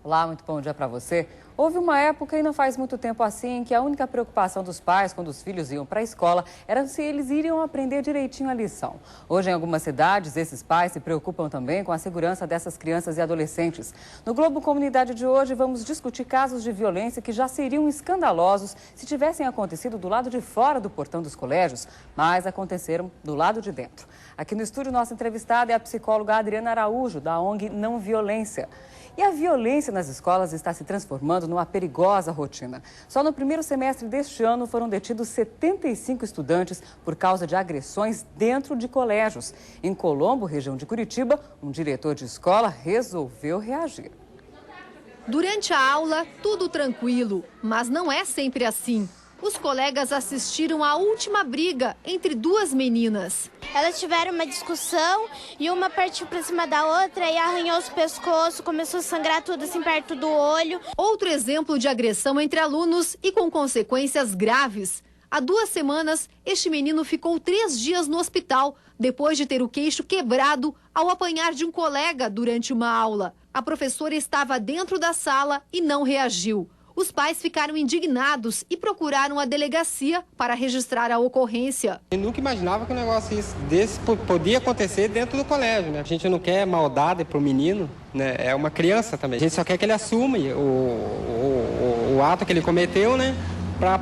Olá, muito bom dia para você. Houve uma época, e não faz muito tempo assim, que a única preocupação dos pais quando os filhos iam para a escola era se eles iriam aprender direitinho a lição. Hoje, em algumas cidades, esses pais se preocupam também com a segurança dessas crianças e adolescentes. No Globo Comunidade de hoje, vamos discutir casos de violência que já seriam escandalosos se tivessem acontecido do lado de fora do portão dos colégios, mas aconteceram do lado de dentro. Aqui no estúdio, nossa entrevistada é a psicóloga Adriana Araújo, da ONG Não Violência. E a violência nas escolas está se transformando numa perigosa rotina. Só no primeiro semestre deste ano foram detidos 75 estudantes por causa de agressões dentro de colégios. Em Colombo, região de Curitiba, um diretor de escola resolveu reagir. Durante a aula, tudo tranquilo, mas não é sempre assim. Os colegas assistiram à última briga entre duas meninas. Elas tiveram uma discussão e uma partiu para cima da outra e arranhou os pescoços, começou a sangrar tudo assim perto do olho. Outro exemplo de agressão entre alunos e com consequências graves. Há 2 semanas, este menino ficou 3 dias no hospital, depois de ter o queixo quebrado ao apanhar de um colega durante uma aula. A professora estava dentro da sala e não reagiu. Os pais ficaram indignados e procuraram a delegacia para registrar a ocorrência. Eu nunca imaginava que um negócio desse podia acontecer dentro do colégio, né? A gente não quer maldade para o menino, né? É uma criança também. A gente só quer que ele assuma o ato que ele cometeu, né?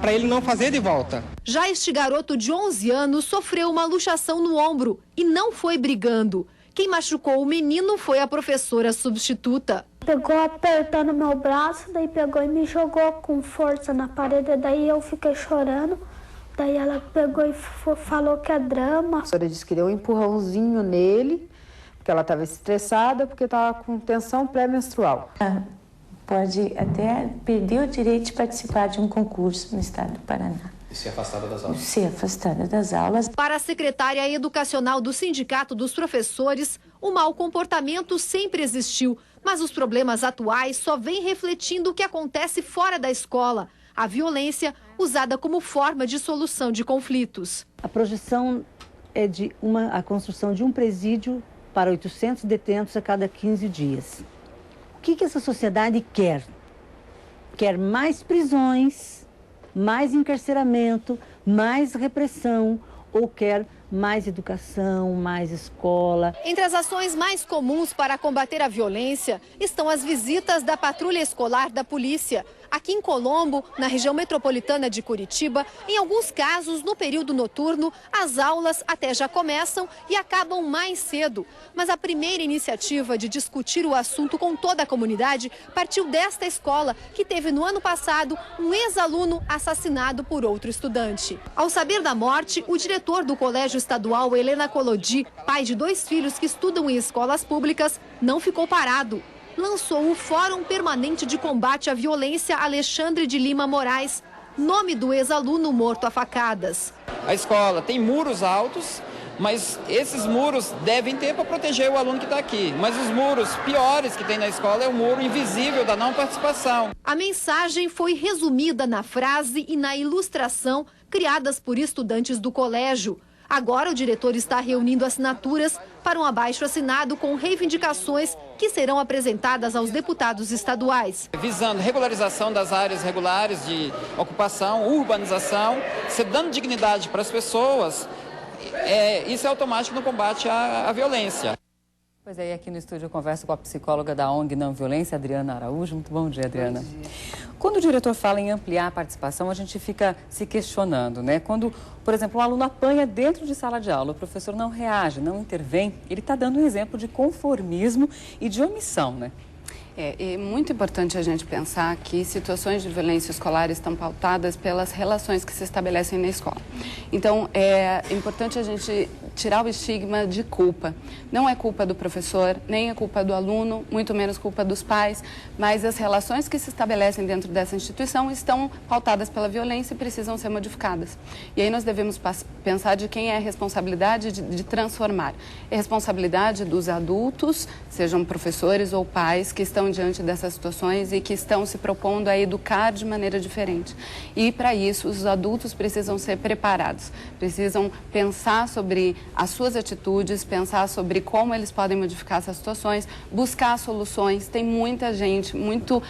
Para ele não fazer de volta. Já este garoto de 11 anos sofreu uma luxação no ombro e não foi brigando. Quem machucou o menino foi a professora substituta. Pegou apertando meu braço, daí pegou e me jogou com força na parede, daí eu fiquei chorando. Daí ela pegou e falou que é drama. A senhora disse que deu um empurrãozinho nele, porque ela estava estressada, porque estava com tensão pré-menstrual. Pode até perder o direito de participar de um concurso no estado do Paraná. E ser afastada das aulas. Ser afastada das aulas. Para a secretária educacional do Sindicato dos Professores, o mau comportamento sempre existiu, mas os problemas atuais só vêm refletindo o que acontece fora da escola. A violência usada como forma de solução de conflitos. A projeção é de a construção de um presídio para 800 detentos a cada 15 dias. O que essa sociedade quer? Quer mais prisões, mais encarceramento, mais repressão, ou quer mais educação, mais escola. Entre as ações mais comuns para combater a violência estão as visitas da patrulha escolar da polícia. Aqui em Colombo, na região metropolitana de Curitiba, em alguns casos, no período noturno, as aulas até já começam e acabam mais cedo. Mas a primeira iniciativa de discutir o assunto com toda a comunidade partiu desta escola, que teve no ano passado um ex-aluno assassinado por outro estudante. Ao saber da morte, o diretor do Colégio Estadual, Helena Colodi, pai de 2 filhos que estudam em escolas públicas, não ficou parado. Lançou o Fórum Permanente de Combate à Violência Alexandre de Lima Moraes, nome do ex-aluno morto a facadas. A escola tem muros altos, mas esses muros devem ter para proteger o aluno que está aqui. Mas os muros piores que tem na escola é o muro invisível da não participação. A mensagem foi resumida na frase e na ilustração criadas por estudantes do colégio. Agora o diretor está reunindo assinaturas para um abaixo-assinado com reivindicações que serão apresentadas aos deputados estaduais. Visando regularização das áreas regulares de ocupação, urbanização, dando dignidade para as pessoas, isso é automático no combate à violência. Pois é, e aqui no estúdio eu converso com a psicóloga da ONG Não Violência, Adriana Araújo. Muito bom dia, Adriana. Bom dia. Quando o diretor fala em ampliar a participação, a gente fica se questionando, né? Quando, por exemplo, um aluno apanha dentro de sala de aula, o professor não reage, não intervém, ele está dando um exemplo de conformismo e de omissão, né? É muito importante a gente pensar que situações de violência escolar estão pautadas pelas relações que se estabelecem na escola. Então, é importante a gente tirar o estigma de culpa. Não é culpa do professor, nem é culpa do aluno, muito menos culpa dos pais, mas as relações que se estabelecem dentro dessa instituição estão pautadas pela violência e precisam ser modificadas. E aí nós devemos pensar de quem é a responsabilidade de transformar. É responsabilidade dos adultos, sejam professores ou pais, que estão diante dessas situações e que estão se propondo a educar de maneira diferente. E para isso, os adultos precisam ser preparados, precisam pensar sobre as suas atitudes, pensar sobre como eles podem modificar essas situações, buscar soluções. Tem muita gente muito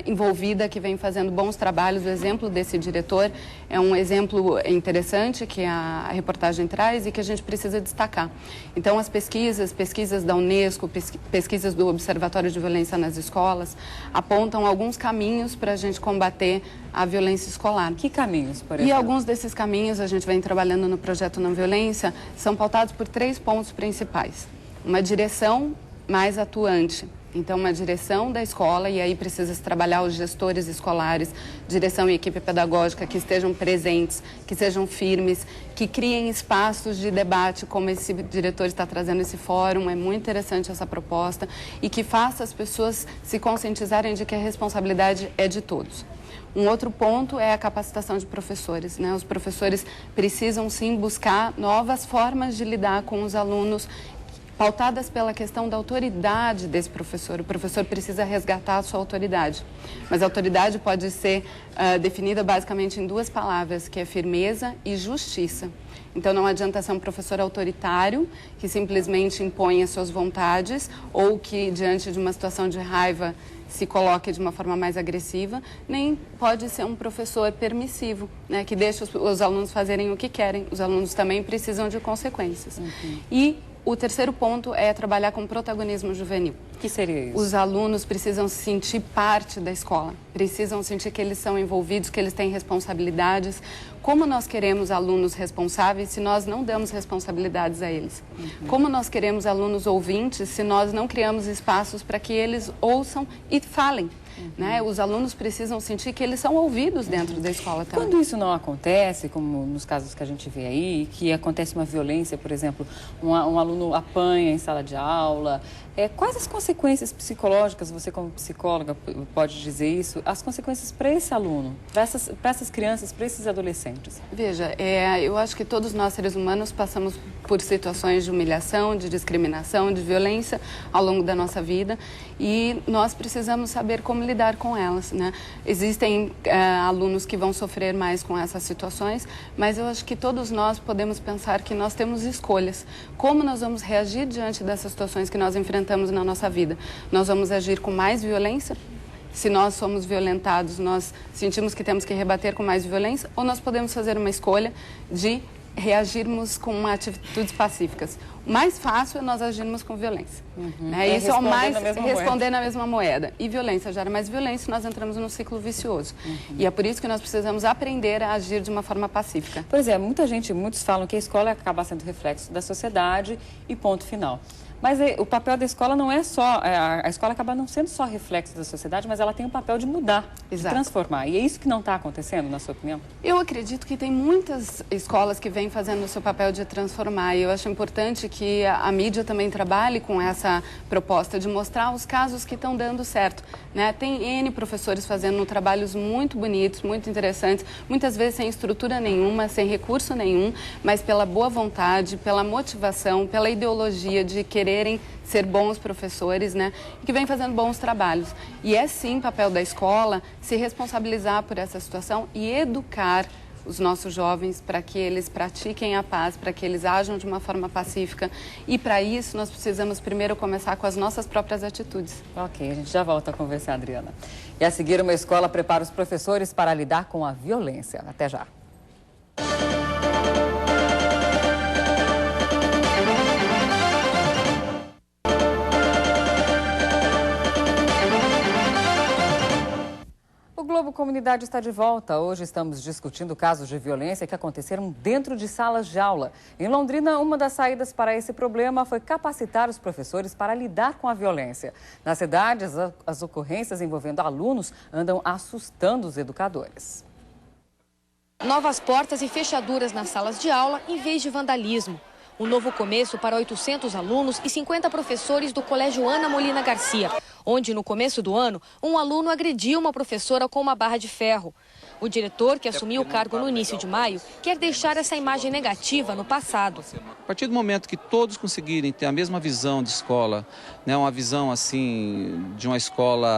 envolvida que vem fazendo bons trabalhos. O exemplo desse diretor é um exemplo interessante que a reportagem traz e que a gente precisa destacar. Então, as pesquisas da Unesco, pesquisas do Observatório de Violência nas Escolas, apontam alguns caminhos para a gente combater a violência escolar. Que caminhos, por exemplo? E alguns desses caminhos, a gente vem trabalhando no projeto Não Violência, são pautados por 3 pontos principais. Uma direção mais atuante. Então, uma direção da escola, e aí precisa se trabalhar os gestores escolares, direção e equipe pedagógica que estejam presentes, que sejam firmes, que criem espaços de debate, como esse diretor está trazendo esse fórum, é muito interessante essa proposta, e que faça as pessoas se conscientizarem de que a responsabilidade é de todos. Um outro ponto é a capacitação de professores, né? Os professores precisam, sim, buscar novas formas de lidar com os alunos, pautadas pela questão da autoridade desse professor. O professor precisa resgatar a sua autoridade. Mas a autoridade pode ser definida basicamente em 2 palavras, que é firmeza e justiça. Então, não adianta ser um professor autoritário, que simplesmente impõe as suas vontades, ou que, diante de uma situação de raiva, se coloque de uma forma mais agressiva, nem pode ser um professor permissivo, né, que deixa os alunos fazerem o que querem. Os alunos também precisam de consequências. E o terceiro ponto é trabalhar com protagonismo juvenil. O que seria isso? Os alunos precisam se sentir parte da escola, precisam sentir que eles são envolvidos, que eles têm responsabilidades. Como nós queremos alunos responsáveis se nós não damos responsabilidades a eles? Como nós queremos alunos ouvintes se nós não criamos espaços para que eles ouçam e falem? Né? Os alunos precisam sentir que eles são ouvidos dentro da escola também. Quando isso não acontece, como nos casos que a gente vê aí, que acontece uma violência, por exemplo, um aluno apanha em sala de aula, quais as consequências psicológicas, você como psicóloga pode dizer isso, as consequências para esse aluno, para essas crianças, para esses adolescentes? Veja, eu acho que todos nós seres humanos passamos por situações de humilhação, de discriminação, de violência ao longo da nossa vida e nós precisamos saber como lidar com elas, né? Existem alunos que vão sofrer mais com essas situações, mas eu acho que todos nós podemos pensar que nós temos escolhas. Como nós vamos reagir diante dessas situações que nós enfrentamos na nossa vida? Nós vamos agir com mais violência? Se nós somos violentados, nós sentimos que temos que rebater com mais violência? Ou nós podemos fazer uma escolha de reagirmos com atitudes pacíficas? O mais fácil é nós agirmos com violência. Isso é o mais responder na mesma moeda. E violência gera mais violência, nós entramos num ciclo vicioso. E é por isso que nós precisamos aprender a agir de uma forma pacífica. Pois é, muitos falam que a escola acaba sendo reflexo da sociedade e ponto final. Mas o papel da escola não é só... A escola acaba não sendo só reflexo da sociedade, mas ela tem o papel de mudar, de transformar. E é isso que não está acontecendo, na sua opinião? Eu acredito que tem muitas escolas que vêm fazendo o seu papel de transformar. E eu acho importante que a mídia também trabalhe com essa proposta de mostrar os casos que estão dando certo, né? Tem N professores fazendo trabalhos muito bonitos, muito interessantes, muitas vezes sem estrutura nenhuma, sem recurso nenhum, mas pela boa vontade, pela motivação, pela ideologia de quererem ser bons professores, né? E que vem fazendo bons trabalhos. E é sim papel da escola se responsabilizar por essa situação e educar os nossos jovens para que eles pratiquem a paz, para que eles ajam de uma forma pacífica. E para isso nós precisamos primeiro começar com as nossas próprias atitudes. Ok, a gente já volta a conversar, Adriana. E a seguir, uma escola prepara os professores para lidar com a violência. Até já. O Globo Comunidade está de volta. Hoje estamos discutindo casos de violência que aconteceram dentro de salas de aula. Em Londrina, uma das saídas para esse problema foi capacitar os professores para lidar com a violência. Na cidade, as ocorrências envolvendo alunos andam assustando os educadores. Novas portas e fechaduras nas salas de aula em vez de vandalismo. Um novo começo para 800 alunos e 50 professores do Colégio Ana Molina Garcia, onde no começo do ano, um aluno agrediu uma professora com uma barra de ferro. O diretor, que assumiu o cargo no início de maio, quer deixar essa imagem negativa no passado. A partir do momento que todos conseguirem ter a mesma visão de escola, né, uma visão assim de uma escola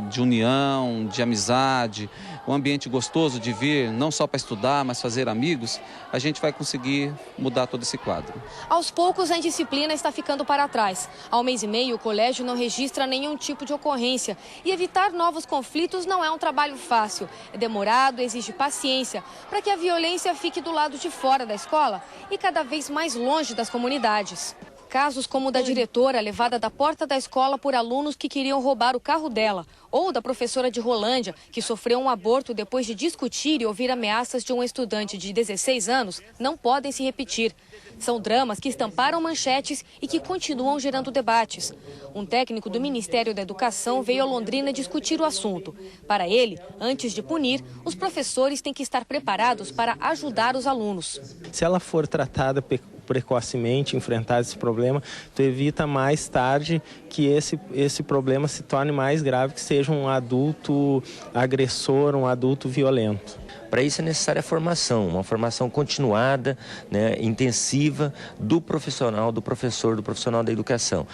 de união, de amizade, um ambiente gostoso de vir, não só para estudar, mas fazer amigos, a gente vai conseguir mudar todo esse quadro. Aos poucos, a indisciplina está ficando para trás. Há um mês e meio, o colégio não registra nenhum tipo de ocorrência. E evitar novos conflitos não é um trabalho fácil. É demorado, exige paciência, para que a violência fique do lado de fora da escola e cada vez mais longe das comunidades. Casos como o da diretora levada da porta da escola por alunos que queriam roubar o carro dela, ou da professora de Rolândia, que sofreu um aborto depois de discutir e ouvir ameaças de um estudante de 16 anos, não podem se repetir. São dramas que estamparam manchetes e que continuam gerando debates. Um técnico do Ministério da Educação veio a Londrina discutir o assunto. Para ele, antes de punir, os professores têm que estar preparados para ajudar os alunos. Se ela for tratada precocemente, enfrentar esse problema, tu evita mais tarde que esse problema se torne mais grave, que seja um adulto agressor, um adulto violento. Para isso é necessária a formação, uma formação continuada, né, intensiva do profissional, do professor, do profissional da educação.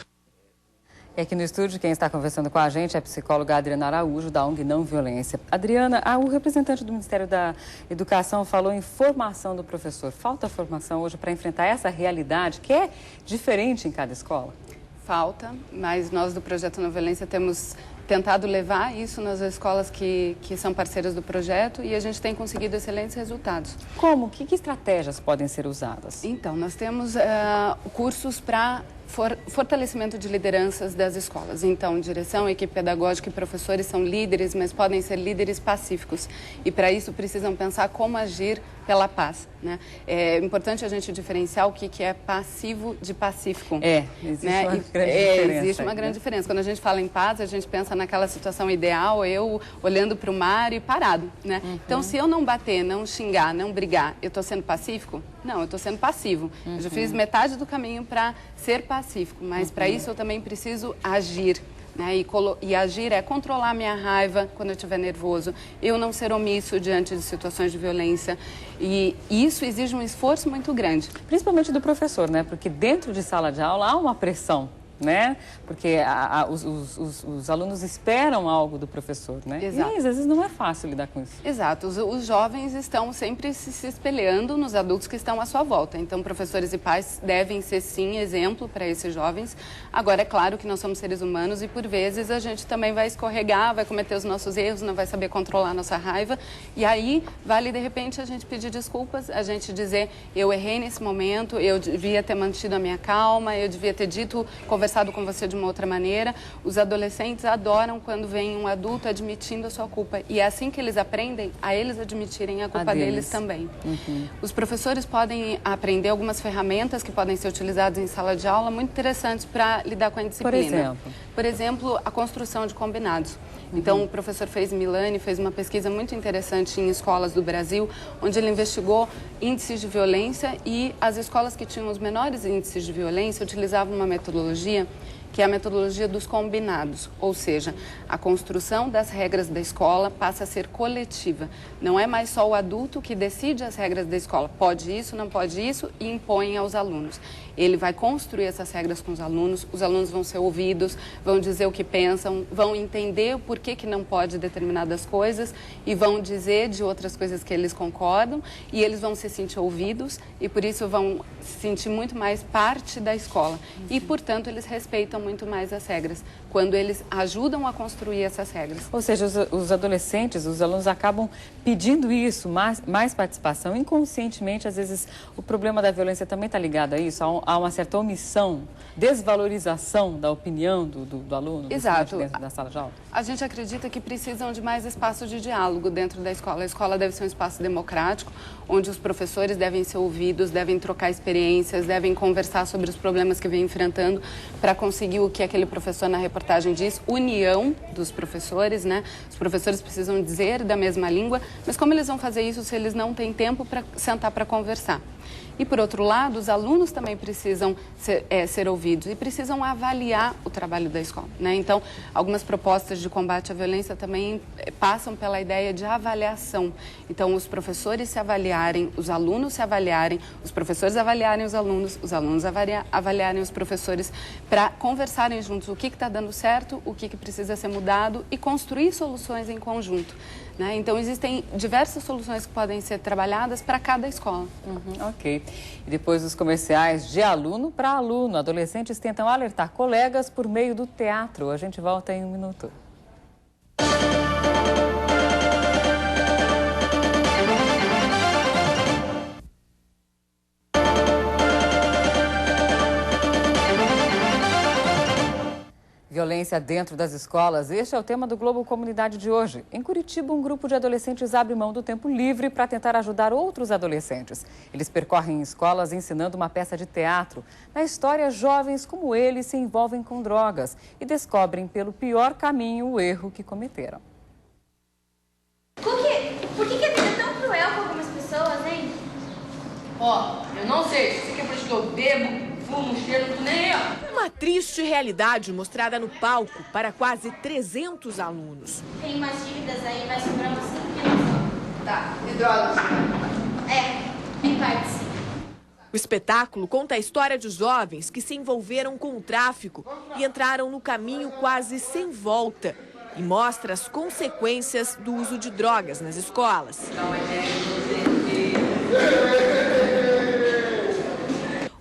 E aqui no estúdio, quem está conversando com a gente é a psicóloga Adriana Araújo, da ONG Não Violência. Adriana, o representante do Ministério da Educação falou em formação do professor. Falta formação hoje para enfrentar essa realidade que é diferente em cada escola? Falta, mas nós do Projeto Não Violência temos tentado levar isso nas escolas que são parceiras do projeto e a gente tem conseguido excelentes resultados. Como? Que estratégias podem ser usadas? Então, nós temos cursos para fortalecimento de lideranças das escolas. Então, direção, equipe pedagógica e professores são líderes, mas podem ser líderes pacíficos. E para isso precisam pensar como agir pela paz, né? É importante a gente diferenciar o que é passivo de pacífico. Existe uma grande diferença. Existe uma grande diferença. Quando a gente fala em paz, a gente pensa naquela situação ideal, eu olhando para o mar e parado, né? Então, se eu não bater, não xingar, não brigar, eu estou sendo pacífico? Não, eu estou sendo passivo. Eu já fiz metade do caminho para ser pacífico, mas para isso eu também preciso agir. Né? E agir é controlar minha raiva quando eu estiver nervoso, eu não ser omisso diante de situações de violência. E isso exige um esforço muito grande. Principalmente do professor, né? Porque dentro de sala de aula há uma pressão, né? Porque os alunos esperam algo do professor, né? Exato. E às vezes não é fácil lidar com isso. Exato. Os jovens estão sempre se espelhando nos adultos que estão à sua volta. Então, professores e pais devem ser, sim, exemplo para esses jovens. Agora, é claro que nós somos seres humanos e, por vezes, a gente também vai escorregar, vai cometer os nossos erros, não vai saber controlar a nossa raiva. E aí, vale, de repente, a gente pedir desculpas, a gente dizer, eu errei nesse momento, eu devia ter mantido a minha calma, eu devia ter conversado com você de uma outra maneira. Os adolescentes adoram quando vem um adulto admitindo a sua culpa. E é assim que eles aprendem a eles admitirem a culpa deles também. Os professores podem aprender algumas ferramentas que podem ser utilizadas em sala de aula muito interessantes para lidar com a indisciplina. Por exemplo, a construção de combinados. Então, o professor Milani fez uma pesquisa muito interessante em escolas do Brasil, onde ele investigou índices de violência e as escolas que tinham os menores índices de violência utilizavam uma metodologia que é a metodologia dos combinados, ou seja, a construção das regras da escola passa a ser coletiva. Não é mais só o adulto que decide as regras da escola, pode isso, não pode isso, e impõe aos alunos. Ele vai construir essas regras com os alunos vão ser ouvidos, vão dizer o que pensam, vão entender o porquê que não pode determinadas coisas e vão dizer de outras coisas que eles concordam e eles vão se sentir ouvidos e por isso vão se sentir muito mais parte da escola e, portanto, eles respeitam muito mais as regras, quando eles ajudam a construir essas regras. Ou seja, os adolescentes, os alunos acabam pedindo isso, mais participação. Inconscientemente, às vezes, o problema da violência também está ligado a isso, há uma certa omissão, desvalorização da opinião do aluno, Exato. Dentro da sala de aula. A gente acredita que precisam de mais espaço de diálogo dentro da escola. A escola deve ser um espaço democrático, onde os professores devem ser ouvidos, devem trocar experiências, devem conversar sobre os problemas que vem enfrentando para conseguir o que aquele professor na reportagem diz, união dos professores, né? Os professores precisam dizer da mesma língua, mas como eles vão fazer isso se eles não têm tempo para sentar para conversar? E, por outro lado, os alunos também precisam ser ouvidos e precisam avaliar o trabalho da escola, né? Então, algumas propostas de combate à violência também passam pela ideia de avaliação. Então, os professores se avaliarem, os alunos se avaliarem, os professores avaliarem os alunos avaliarem os professores para conversarem juntos o que está dando certo, o que precisa ser mudado e construir soluções em conjunto. né? Então, existem diversas soluções que podem ser trabalhadas para cada escola. Ok. E depois dos comerciais, de aluno para aluno, adolescentes tentam alertar colegas por meio do teatro. A gente volta em um minuto. Violência dentro das escolas. Este é o tema do Globo Comunidade de hoje. Em Curitiba, um grupo de adolescentes abre mão do tempo livre para tentar ajudar outros adolescentes. Eles percorrem escolas ensinando uma peça de teatro. Na história, jovens como eles se envolvem com drogas e descobrem pelo pior caminho o erro que cometeram. Por que a vida é tão cruel com algumas pessoas, hein? Eu não sei. Se que é por isso que eu bebo, fumo, cheiro, não tô nem eu. Uma triste realidade mostrada no palco para quase 300 alunos. Tem umas dívidas aí, vai sobrar umas 5 quilos. Tá, e drogas? Em parte sim. O espetáculo conta a história de jovens que se envolveram com o tráfico e entraram no caminho quase sem volta. E mostra as consequências do uso de drogas nas escolas.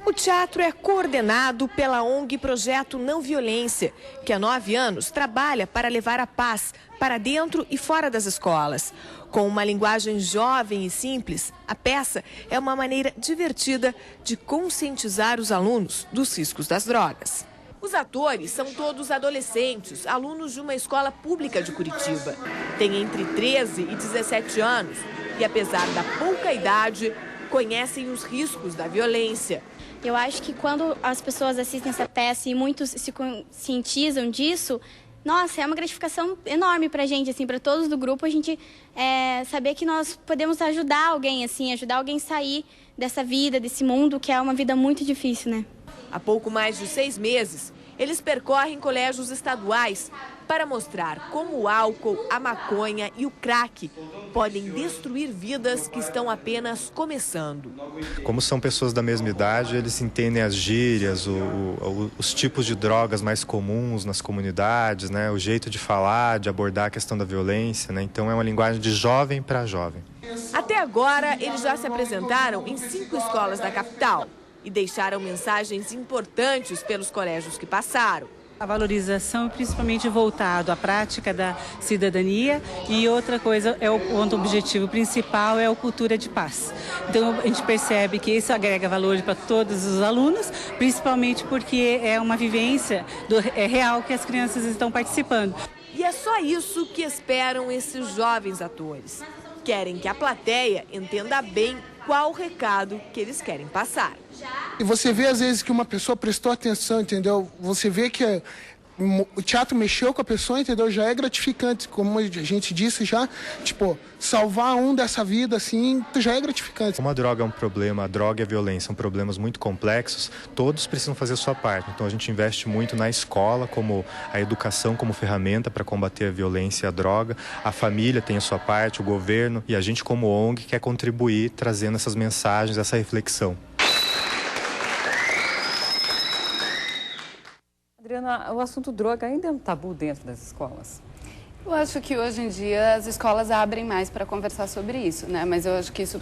O teatro é coordenado pela ONG Projeto Não Violência, que há 9 anos trabalha para levar a paz para dentro e fora das escolas. Com uma linguagem jovem e simples, a peça é uma maneira divertida de conscientizar os alunos dos riscos das drogas. Os atores são todos adolescentes, alunos de uma escola pública de Curitiba. Têm entre 13 e 17 anos e, apesar da pouca idade, conhecem os riscos da violência. Eu acho que quando as pessoas assistem essa peça e muitos se conscientizam disso, nossa, é uma gratificação enorme pra gente, assim, para todos do grupo, a gente saber que nós podemos ajudar alguém, assim, ajudar alguém a sair dessa vida, desse mundo, que é uma vida muito difícil, né? Há pouco mais de 6 meses, eles percorrem colégios estaduais para mostrar como o álcool, a maconha e o crack podem destruir vidas que estão apenas começando. Como são pessoas da mesma idade, eles entendem as gírias, os tipos de drogas mais comuns nas comunidades, né? O jeito de falar, de abordar a questão da violência, né? Então é uma linguagem de jovem para jovem. Até agora, eles já se apresentaram em 5 escolas da capital e deixaram mensagens importantes pelos colégios que passaram. A valorização, principalmente voltado à prática da cidadania, e outra coisa, o ponto objetivo principal é a cultura de paz. Então a gente percebe que isso agrega valor para todos os alunos, principalmente porque é uma vivência real que as crianças estão participando. E é só isso que esperam esses jovens atores. Querem que a plateia entenda bem qual o recado que eles querem passar. E você vê às vezes que uma pessoa prestou atenção, entendeu? Você vê que o teatro mexeu com a pessoa, entendeu? Já é gratificante, como a gente disse já, tipo, salvar um dessa vida, assim, já é gratificante. Como a droga é um problema, a droga e a violência são problemas muito complexos, todos precisam fazer a sua parte. Então a gente investe muito na escola, como a educação como ferramenta para combater a violência e a droga, a família tem a sua parte, o governo, e a gente como ONG quer contribuir trazendo essas mensagens, essa reflexão. Adriana, o assunto droga ainda é um tabu dentro das escolas? Eu acho que hoje em dia as escolas abrem mais para conversar sobre isso, né? Mas eu acho que esse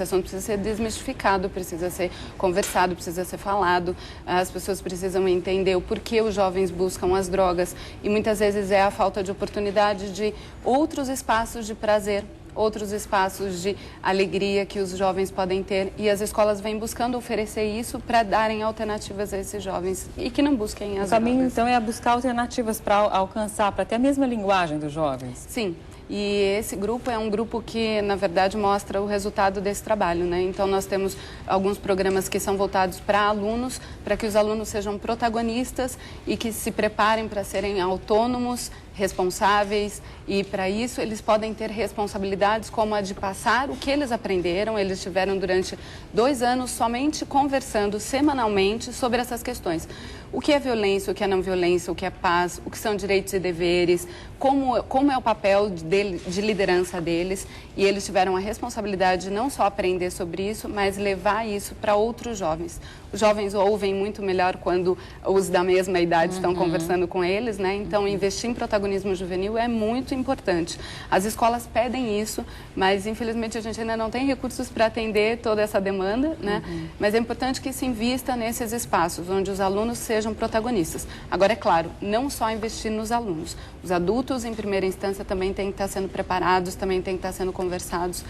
assunto precisa ser desmistificado, precisa ser conversado, precisa ser falado. As pessoas precisam entender o porquê os jovens buscam as drogas e muitas vezes é a falta de oportunidade de outros espaços de prazer, outros espaços de alegria que os jovens podem ter, e as escolas vêm buscando oferecer isso para darem alternativas a esses jovens e que não busquem as drogas. O caminho, então, é buscar alternativas para alcançar, para ter a mesma linguagem dos jovens? Sim. E esse grupo é um grupo que, na verdade, mostra o resultado desse trabalho, né? Então, nós temos alguns programas que são voltados para alunos, para que os alunos sejam protagonistas e que se preparem para serem autônomos, responsáveis, e para isso eles podem ter responsabilidades como a de passar o que eles aprenderam. Eles estiveram durante 2 anos somente conversando semanalmente sobre essas questões. O que é violência, o que é não violência, o que é paz, o que são direitos e deveres, como é o papel de liderança deles, e eles tiveram a responsabilidade de não só aprender sobre isso, mas levar isso para outros jovens. Os jovens ouvem muito melhor quando os da mesma idade estão conversando com eles, né? Então, investir em protagonismo juvenil é muito importante. As escolas pedem isso, mas infelizmente a gente ainda não tem recursos para atender toda essa demanda, né? Mas é importante que se invista nesses espaços, onde os alunos sejam protagonistas. Agora, é claro, não só investir nos alunos. Os adultos, em primeira instância, também têm que estar sendo preparados, também têm que estar sendo conversados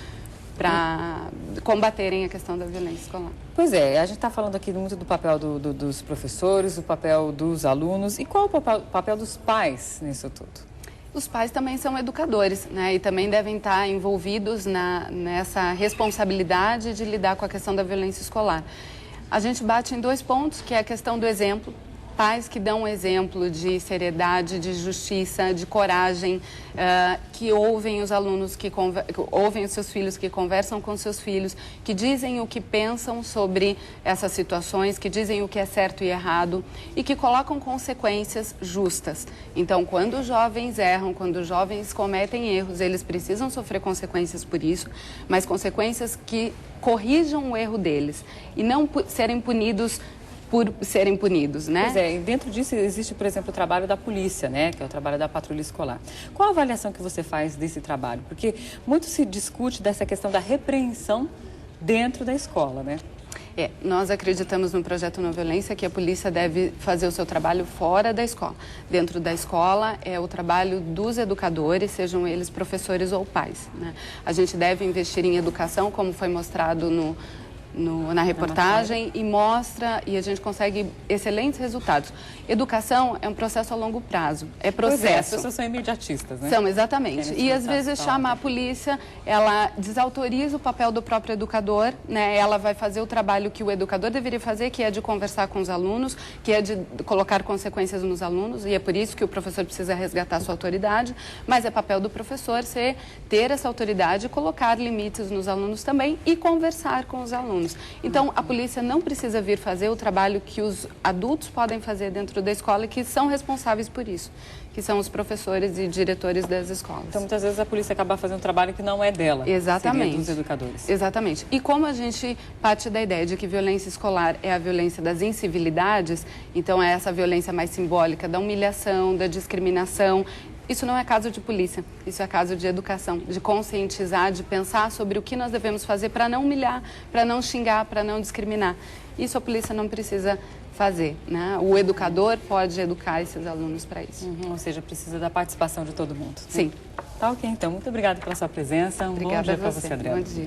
para combaterem a questão da violência escolar. Pois é, a gente está falando aqui muito do papel dos professores, do papel dos alunos. E qual é o papel dos pais nisso tudo? Os pais também são educadores, né? E também devem estar envolvidos nessa responsabilidade de lidar com a questão da violência escolar. A gente bate em 2 pontos, que é a questão do exemplo. Pais que dão um exemplo de seriedade, de justiça, de coragem, que ouvem os alunos, que ouvem os seus filhos, que conversam com seus filhos, que dizem o que pensam sobre essas situações, que dizem o que é certo e errado e que colocam consequências justas. Então, quando os jovens erram, quando os jovens cometem erros, eles precisam sofrer consequências por isso, mas consequências que corrijam o erro deles e não serem punidos por serem punidos, né? Pois é, e dentro disso existe, por exemplo, o trabalho da polícia, né? Que é o trabalho da patrulha escolar. Qual a avaliação que você faz desse trabalho? Porque muito se discute dessa questão da repreensão dentro da escola, né? Nós acreditamos no projeto Não Violência que a polícia deve fazer o seu trabalho fora da escola. Dentro da escola é o trabalho dos educadores, sejam eles professores ou pais, né? A gente deve investir em educação, como foi mostrado na reportagem, e a gente consegue excelentes resultados. Educação é um processo a longo prazo, é processo. Pois é, as pessoas são imediatistas, né? São, exatamente. E às vezes chama a polícia, ela desautoriza o papel do próprio educador, né? Ela vai fazer o trabalho que o educador deveria fazer, que é de conversar com os alunos, que é de colocar consequências nos alunos, e é por isso que o professor precisa resgatar sua autoridade, mas é papel do professor ter essa autoridade, colocar limites nos alunos também e conversar com os alunos. Então, a polícia não precisa vir fazer o trabalho que os adultos podem fazer dentro da escola e que são responsáveis por isso, que são os professores e diretores das escolas. Então, muitas vezes a polícia acaba fazendo um trabalho que não é dela. Exatamente. Seria dos educadores. Exatamente. E como a gente parte da ideia de que violência escolar é a violência das incivilidades, então é essa violência mais simbólica da humilhação, da discriminação. Isso não é caso de polícia, isso é caso de educação, de conscientizar, de pensar sobre o que nós devemos fazer para não humilhar, para não xingar, para não discriminar. Isso a polícia não precisa fazer, né? O educador pode educar esses alunos para isso. Ou seja, precisa da participação de todo mundo. Sim. Tá ok, então. Muito obrigada pela sua presença. Obrigada bom dia para você, Adriana. Bom dia.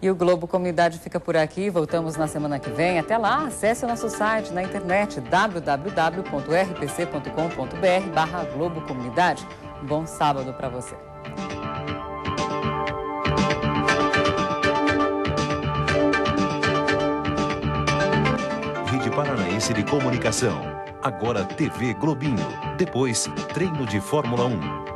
E o Globo Comunidade fica por aqui. Voltamos na semana que vem. Até lá, acesse o nosso site na internet www.rpc.com.br/Globo Comunidade. Um bom sábado para você. Rede Paranaense de Comunicação. Agora TV Globinho. Depois, treino de Fórmula 1.